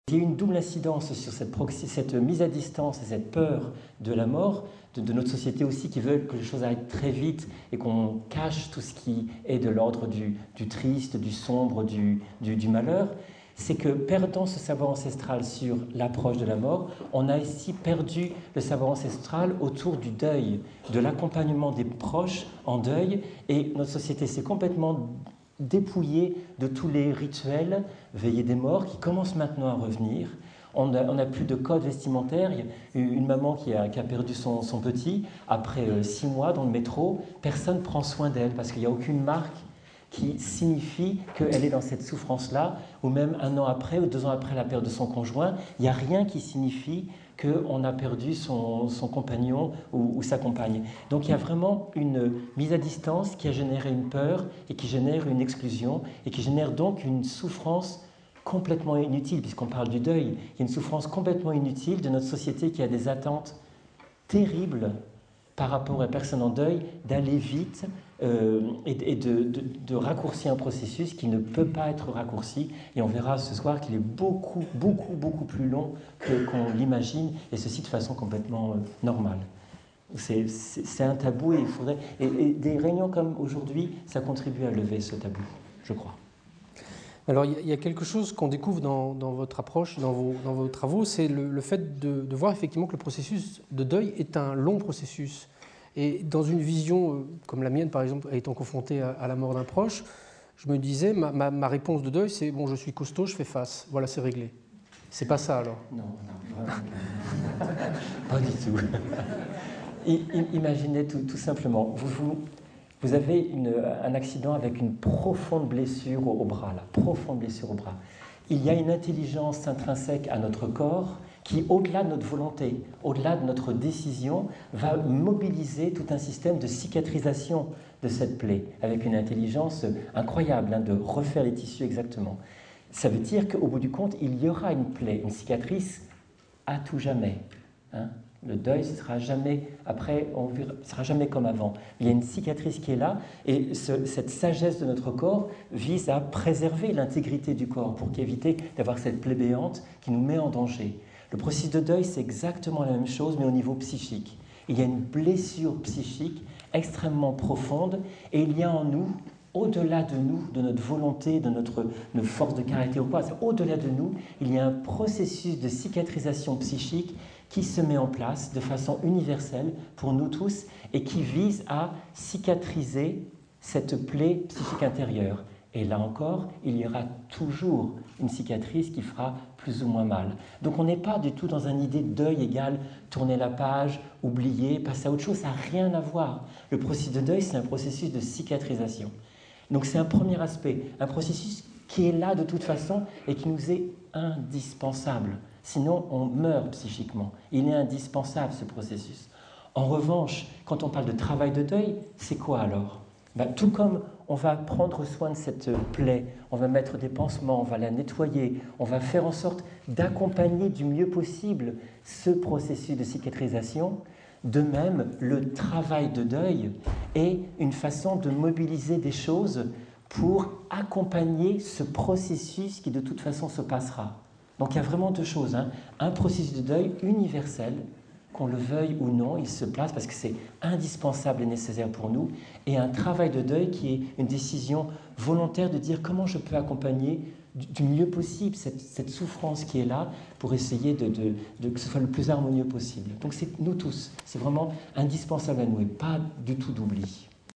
Il y a une double incidence sur cette mise à distance et cette peur de la mort de notre société aussi, qui veut que les choses aillent très vite et qu'on cache tout ce qui est de l'ordre du triste, du sombre, du malheur. C'est que perdant ce savoir ancestral sur l'approche de la mort, on a ici perdu le savoir ancestral autour du deuil, de l'accompagnement des proches en deuil, et notre société s'est complètement dépouillée de tous les rituels, veillée des morts, qui commencent maintenant à revenir. On n'a plus de code vestimentaire. Il y a une maman qui a perdu son petit, après 6 mois dans le métro, personne ne prend soin d'elle, parce qu'il n'y a aucune marque qui signifie qu'elle est dans cette souffrance-là, ou même 1 an après ou 2 ans après la perte de son conjoint, il n'y a rien qui signifie qu'on a perdu son compagnon ou sa compagne. Donc il y a vraiment une mise à distance qui a généré une peur et qui génère une exclusion et qui génère donc une souffrance complètement inutile, puisqu'on parle du deuil. Il y a une souffrance complètement inutile de notre société qui a des attentes terribles par rapport à la personne en deuil, d'aller vite et de raccourcir un processus qui ne peut pas être raccourci. Et on verra ce soir qu'il est beaucoup, beaucoup, beaucoup plus long qu'on l'imagine, et ceci de façon complètement normale. C'est un tabou, et il faudrait... Et des réunions comme aujourd'hui, ça contribue à lever ce tabou, je crois. Alors, il y a quelque chose qu'on découvre dans votre approche, dans vos travaux, c'est le fait de voir effectivement que le processus de deuil est un long processus. Et dans une vision comme la mienne, par exemple, étant confrontée à la mort d'un proche, je me disais, ma réponse de deuil, c'est « bon, je suis costaud, je fais face, voilà, c'est réglé ». C'est pas ça, alors? Non, vraiment pas du tout. Imaginez tout simplement, vous avez un accident avec une profonde blessure au bras, là, profonde blessure au bras. Il y a une intelligence intrinsèque à notre corps qui, au-delà de notre volonté, au-delà de notre décision, va mobiliser tout un système de cicatrisation de cette plaie, avec une intelligence incroyable, de refaire les tissus exactement. Ça veut dire qu'au bout du compte, il y aura une plaie, une cicatrice à tout jamais. Le deuil ne sera jamais, après, sera jamais comme avant. Il y a une cicatrice qui est là, et cette sagesse de notre corps vise à préserver l'intégrité du corps pour éviter d'avoir cette plaie béante qui nous met en danger. Le processus de deuil, c'est exactement la même chose, mais au niveau psychique. Il y a une blessure psychique extrêmement profonde, et il y a en nous, au-delà de nous, de notre volonté, de notre force de caractère ou quoi, au-delà de nous, il y a un processus de cicatrisation psychique qui se met en place de façon universelle pour nous tous et qui vise à cicatriser cette plaie psychique intérieure. Et là encore, il y aura toujours une cicatrice qui fera plus ou moins mal. Donc on n'est pas du tout dans une idée de deuil égale tourner la page, oublier, passer à autre chose, ça n'a rien à voir. Le processus de deuil, c'est un processus de cicatrisation. Donc c'est un premier aspect, un processus qui est là de toute façon et qui nous est indispensable. Sinon, on meurt psychiquement. Il est indispensable, ce processus. En revanche, quand on parle de travail de deuil, c'est quoi alors? Tout comme on va prendre soin de cette plaie, on va mettre des pansements, on va la nettoyer, on va faire en sorte d'accompagner du mieux possible ce processus de cicatrisation. De même, le travail de deuil est une façon de mobiliser des choses pour accompagner ce processus qui de toute façon se passera. Donc il y a vraiment 2 choses. Un processus de deuil universel, qu'on le veuille ou non, il se place parce que c'est indispensable et nécessaire pour nous, et un travail de deuil qui est une décision volontaire de dire comment je peux accompagner du mieux possible cette souffrance qui est là pour essayer que ce soit le plus harmonieux possible. Donc c'est nous tous, c'est vraiment indispensable à nous et pas du tout d'oubli.